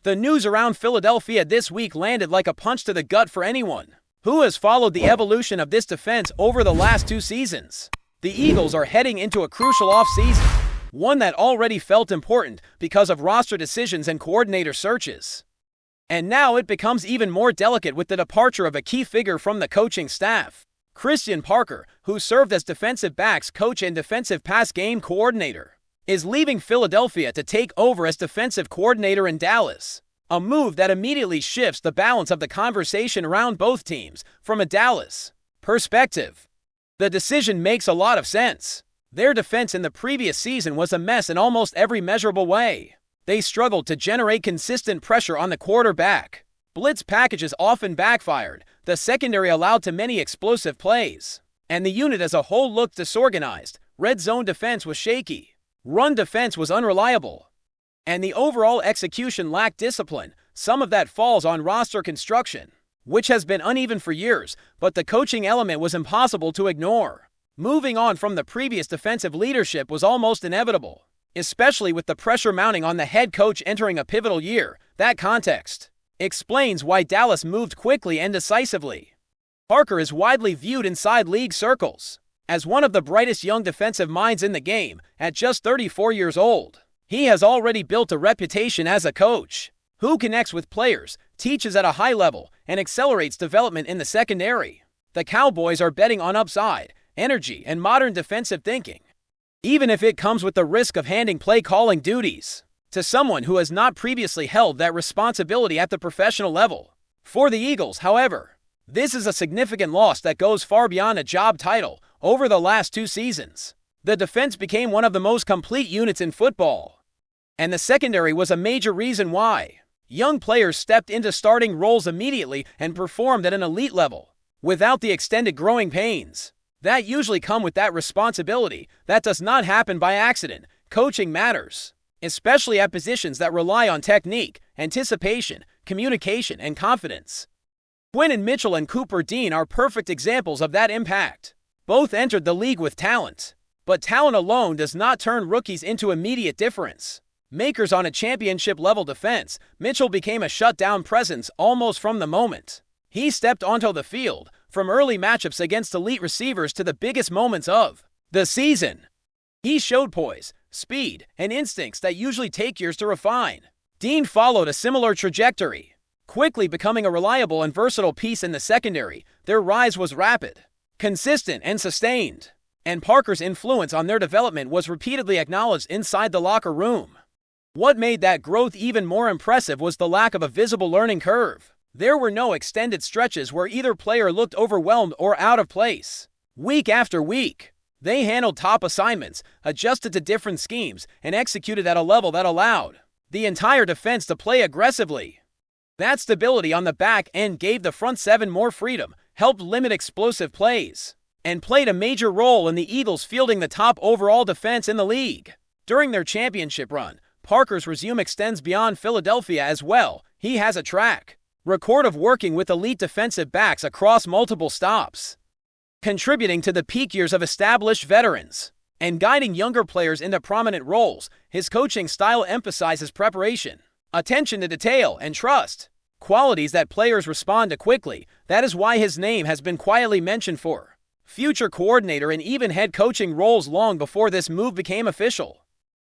The news around Philadelphia this week landed like a punch to the gut for anyone who has followed the evolution of this defense over the last 2 seasons. The Eagles are heading into a crucial offseason, one that already felt important because of roster decisions and coordinator searches. And now it becomes even more delicate with the departure of a key figure from the coaching staff. Christian Parker, who served as defensive backs coach and defensive pass game coordinator, is leaving Philadelphia to take over as defensive coordinator in Dallas, a move that immediately shifts the balance of the conversation around both teams from a Dallas perspective. The decision makes a lot of sense. Their defense in the previous season was a mess in almost every measurable way. They struggled to generate consistent pressure on the quarterback. Blitz packages often backfired, the secondary allowed too many explosive plays, and the unit as a whole looked disorganized. Red zone defense was shaky. Run defense was unreliable, and the overall execution lacked discipline. Some of that falls on roster construction, which has been uneven for years, but the coaching element was impossible to ignore. Moving on from the previous defensive leadership was almost inevitable, especially with the pressure mounting on the head coach entering a pivotal year. That context explains why Dallas moved quickly and decisively. Parker is widely viewed inside league circles as one of the brightest young defensive minds in the game. At just 34 years old, he has already built a reputation as a coach who connects with players, teaches at a high level, and accelerates development in the secondary. The Cowboys are betting on upside, energy, and modern defensive thinking, even if it comes with the risk of handing play-calling duties to someone who has not previously held that responsibility at the professional level. For the Eagles, however, this is a significant loss that goes far beyond a job title. Over the last 2 seasons, the defense became one of the most complete units in football, and the secondary was a major reason why. Young players stepped into starting roles immediately and performed at an elite level, without the extended growing pains that usually come with that responsibility. That does not happen by accident. Coaching matters, especially at positions that rely on technique, anticipation, communication, and confidence. Quinn and Mitchell and Cooper Dean are perfect examples of that impact. Both entered the league with talent, but talent alone does not turn rookies into immediate difference makers on a championship-level defense. Mitchell became a shutdown presence almost from the moment he stepped onto the field, from early matchups against elite receivers to the biggest moments of the season. He showed poise, speed, and instincts that usually take years to refine. Dean followed a similar trajectory, quickly becoming a reliable and versatile piece in the secondary. Their rise was rapid, consistent, and sustained, and Parker's influence on their development was repeatedly acknowledged inside the locker room. What made that growth even more impressive was the lack of a visible learning curve. There were no extended stretches where either player looked overwhelmed or out of place. Week after week, they handled top assignments, adjusted to different schemes, and executed at a level that allowed the entire defense to play aggressively. That stability on the back end gave the front seven more freedom, helped limit explosive plays, and played a major role in the Eagles fielding the top overall defense in the league. During their championship run, Parker's resume extends beyond Philadelphia as well. He has a track record of working with elite defensive backs across multiple stops, contributing to the peak years of established veterans, and guiding younger players into prominent roles. His coaching style emphasizes preparation, attention to detail, and trust, qualities that players respond to quickly. That is why his name has been quietly mentioned for future coordinator and even head coaching roles long before this move became official.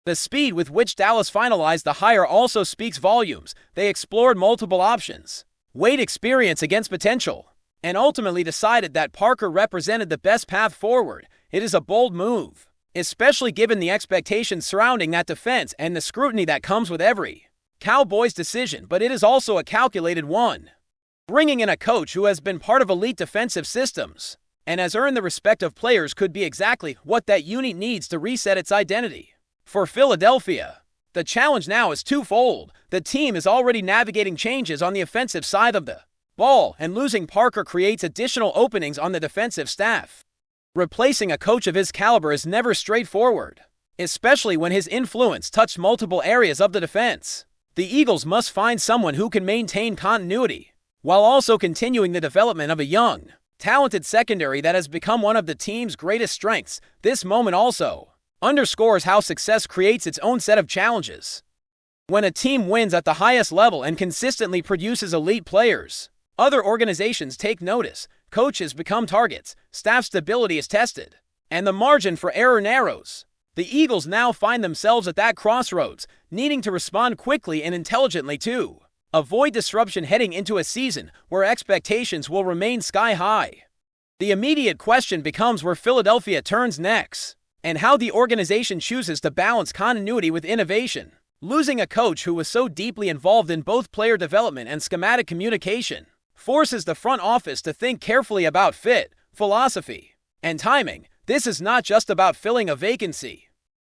The speed with which Dallas finalized the hire also speaks volumes. They explored multiple options, weighed experience against potential, and ultimately decided that Parker represented the best path forward. It is a bold move, especially given the expectations surrounding that defense and the scrutiny that comes with every Cowboys decision, but it is also a calculated one. Bringing in a coach who has been part of elite defensive systems and has earned the respect of players could be exactly what that unit needs to reset its identity. For Philadelphia, the challenge now is twofold. The team is already navigating changes on the offensive side of the ball, and losing Parker creates additional openings on the defensive staff. Replacing a coach of his caliber is never straightforward, especially when his influence touched multiple areas of the defense. The Eagles must find someone who can maintain continuity while also continuing the development of a young, talented secondary that has become one of the team's greatest strengths. This moment also underscores how success creates its own set of challenges. When a team wins at the highest level and consistently produces elite players, other organizations take notice, coaches become targets, staff stability is tested, and the margin for error narrows. The Eagles now find themselves at that crossroads, needing to respond quickly and intelligently to avoid disruption heading into a season where expectations will remain sky high. The immediate question becomes where Philadelphia turns next, and how the organization chooses to balance continuity with innovation. Losing a coach who was so deeply involved in both player development and schematic communication forces the front office to think carefully about fit, philosophy, and timing. This is not just about filling a vacancy,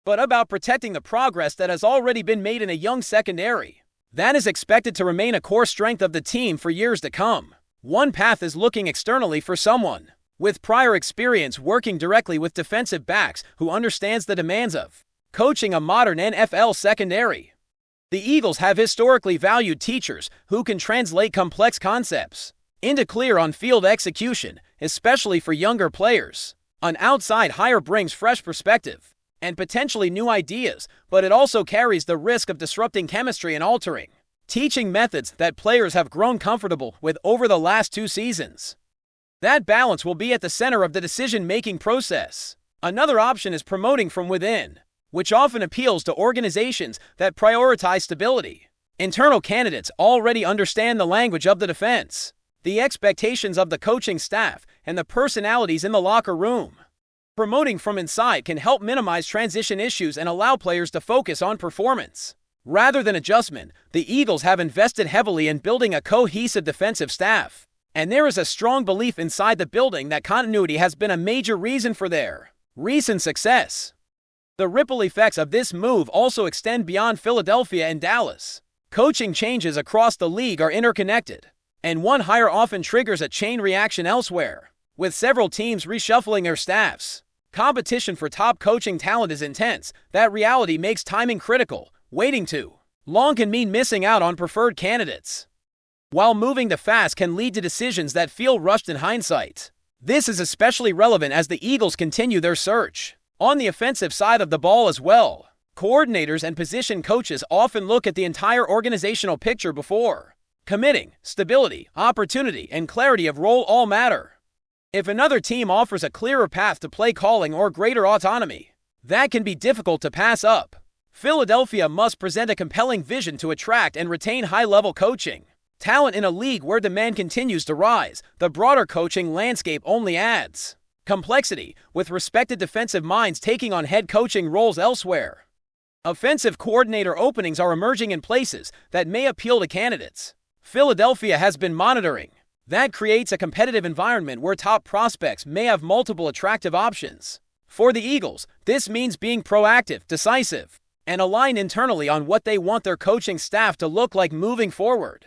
but about protecting the progress that has already been made in a young secondary that is expected to remain a core strength of the team for years to come. One path is looking externally for someone with prior experience working directly with defensive backs who understands the demands of coaching a modern NFL secondary. The Eagles have historically valued teachers who can translate complex concepts into clear on-field execution, especially for younger players. An outside hire brings fresh perspective and potentially new ideas, but it also carries the risk of disrupting chemistry and altering teaching methods that players have grown comfortable with over the last 2 seasons. That balance will be at the center of the decision-making process. Another option is promoting from within, which often appeals to organizations that prioritize stability. Internal candidates already understand the language of the defense, the expectations of the coaching staff, and the personalities in the locker room. Promoting from inside can help minimize transition issues and allow players to focus on performance rather than adjustment. The Eagles have invested heavily in building a cohesive defensive staff, and there is a strong belief inside the building that continuity has been a major reason for their recent success. The ripple effects of this move also extend beyond Philadelphia and Dallas. Coaching changes across the league are interconnected, and one hire often triggers a chain reaction elsewhere, with several teams reshuffling their staffs. Competition for top coaching talent is intense. That reality makes timing critical. Waiting too long can mean missing out on preferred candidates, while moving too fast can lead to decisions that feel rushed in hindsight. This is especially relevant as the Eagles continue their search on the offensive side of the ball as well. Coordinators and position coaches often look at the entire organizational picture before committing. Stability, opportunity, and clarity of role all matter. If another team offers a clearer path to play calling or greater autonomy, that can be difficult to pass up. Philadelphia must present a compelling vision to attract and retain high-level coaching talent in a league where demand continues to rise. The broader coaching landscape only adds complexity, with respected defensive minds taking on head coaching roles elsewhere. Offensive coordinator openings are emerging in places that may appeal to candidates Philadelphia has been monitoring. That creates a competitive environment where top prospects may have multiple attractive options. For the Eagles, this means being proactive, decisive, and aligned internally on what they want their coaching staff to look like moving forward.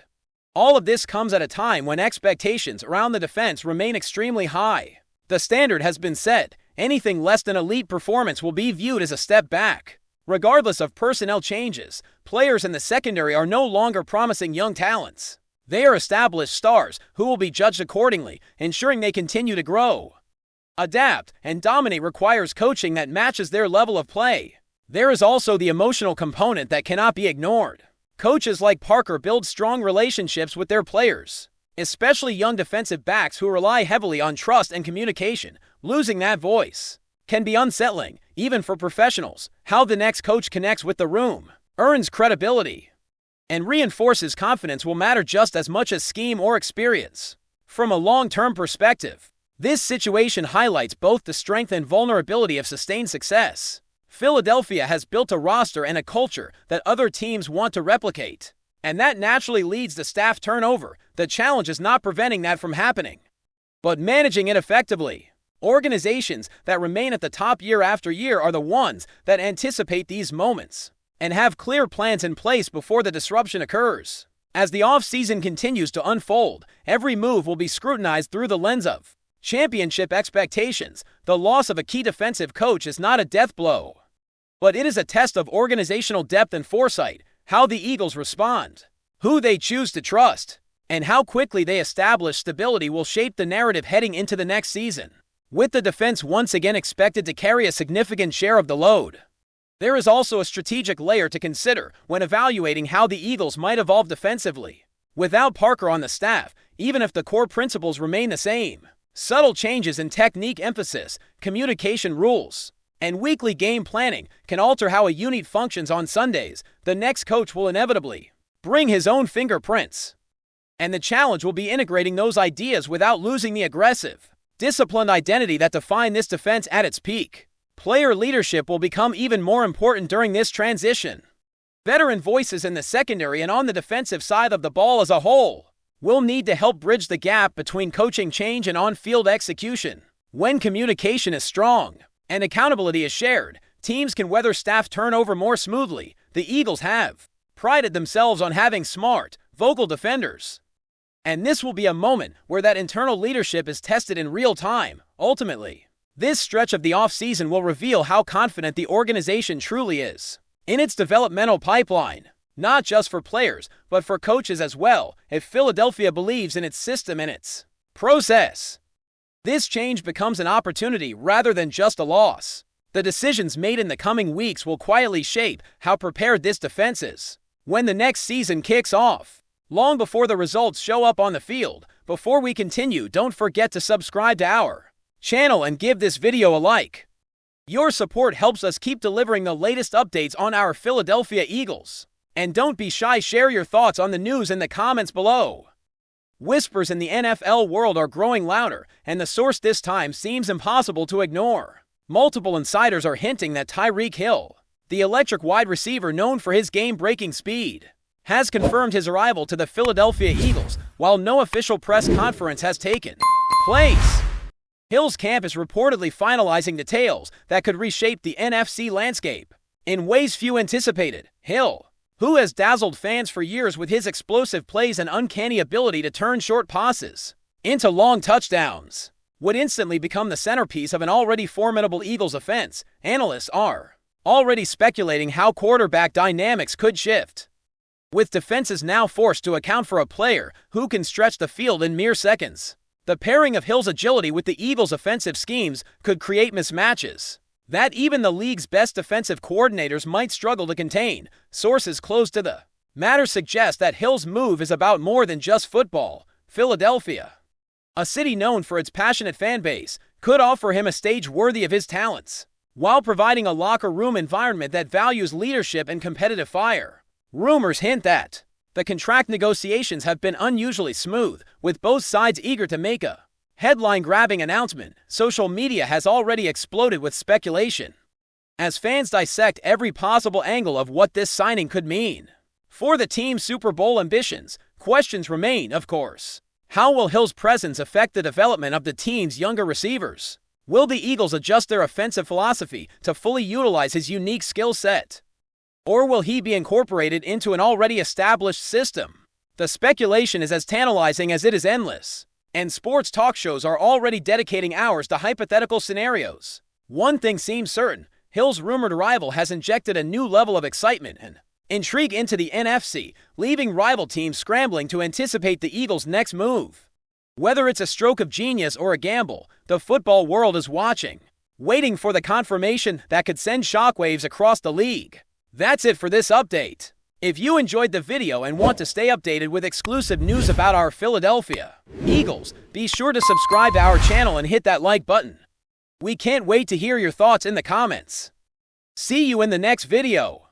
All of this comes at a time when expectations around the defense remain extremely high. The standard has been set. Anything less than elite performance will be viewed as a step back. Regardless of personnel changes, players in the secondary are no longer promising young talents. They are established stars who will be judged accordingly, ensuring they continue to grow. Adapt and dominate requires coaching that matches their level of play. There is also the emotional component that cannot be ignored. Coaches like Parker build strong relationships with their players, especially young defensive backs who rely heavily on trust and communication. Losing that voice can be unsettling, even for professionals. How the next coach connects with the room, earns credibility, and reinforces confidence will matter just as much as scheme or experience. From a long-term perspective, this situation highlights both the strength and vulnerability of sustained success. Philadelphia has built a roster and a culture that other teams want to replicate, and that naturally leads to staff turnover. The challenge is not preventing that from happening, but managing it effectively. Organizations that remain at the top year after year are the ones that anticipate these moments and have clear plans in place before the disruption occurs. As the offseason continues to unfold, every move will be scrutinized through the lens of championship expectations. The loss of a key defensive coach is not a death blow, but it is a test of organizational depth and foresight. How the Eagles respond, who they choose to trust, and how quickly they establish stability will shape the narrative heading into the next season, with the defense once again expected to carry a significant share of the load. There is also a strategic layer to consider when evaluating how the Eagles might evolve defensively. Without Parker on the staff, even if the core principles remain the same, subtle changes in technique emphasis, communication rules, and weekly game planning can alter how a unit functions on Sundays. The next coach will inevitably bring his own fingerprints, and the challenge will be integrating those ideas without losing the aggressive, disciplined identity that defined this defense at its peak. Player leadership will become even more important during this transition. Veteran voices in the secondary and on the defensive side of the ball as a whole will need to help bridge the gap between coaching change and on-field execution. When communication is strong and accountability is shared, teams can weather staff turnover more smoothly. The Eagles have prided themselves on having smart, vocal defenders, and this will be a moment where that internal leadership is tested in real time. Ultimately, this stretch of the offseason will reveal how confident the organization truly is in its developmental pipeline, not just for players, but for coaches as well. If Philadelphia believes in its system and its process, this change becomes an opportunity rather than just a loss. The decisions made in the coming weeks will quietly shape how prepared this defense is when the next season kicks off. Long before the results show up on the field, before we continue, don't forget to subscribe to our channel and give this video a like. Your support helps us keep delivering the latest updates on our Philadelphia Eagles. And don't be shy, share your thoughts on the news in the comments below. Whispers in the NFL world are growing louder, and the source this time seems impossible to ignore. Multiple insiders are hinting that TYREEK Hill, the electric wide receiver known for his game-breaking speed, has confirmed his arrival to the Philadelphia Eagles, while no official press conference has taken place. Hill's camp is reportedly finalizing details that could reshape the NFC landscape in ways few anticipated. Hill, who has dazzled fans for years with his explosive plays and uncanny ability to turn short passes into long touchdowns, would instantly become the centerpiece of an already formidable Eagles offense. Analysts are already speculating how quarterback dynamics could shift, with defenses now forced to account for a player who can stretch the field in mere seconds. The pairing of Hill's agility with the Eagles' offensive schemes could create mismatches that even the league's best defensive coordinators might struggle to contain. Sources close to the matter suggest that Hill's move is about more than just football. Philadelphia, a city known for its passionate fan base, could offer him a stage worthy of his talents, while providing a locker room environment that values leadership and competitive fire. Rumors hint that the contract negotiations have been unusually smooth, with both sides eager to make a headline-grabbing announcement. Social media has already exploded with speculation as fans dissect every possible angle of what this signing could mean for the team's Super Bowl ambitions. Questions remain, of course. How will Hill's presence affect the development of the team's younger receivers? Will the Eagles adjust their offensive philosophy to fully utilize his unique skill set, or will he be incorporated into an already established system? The speculation is as tantalizing as it is endless, and sports talk shows are already dedicating hours to hypothetical scenarios. One thing seems certain: Hill's rumored arrival has injected a new level of excitement and intrigue into the NFC, leaving rival teams scrambling to anticipate the Eagles' next move. Whether it's a stroke of genius or a gamble, the football world is watching, waiting for the confirmation that could send shockwaves across the league. That's it for this update. If you enjoyed the video and want to stay updated with exclusive news about our Philadelphia Eagles, be sure to subscribe to our channel and hit that like button. We can't wait to hear your thoughts in the comments. See you in the next video.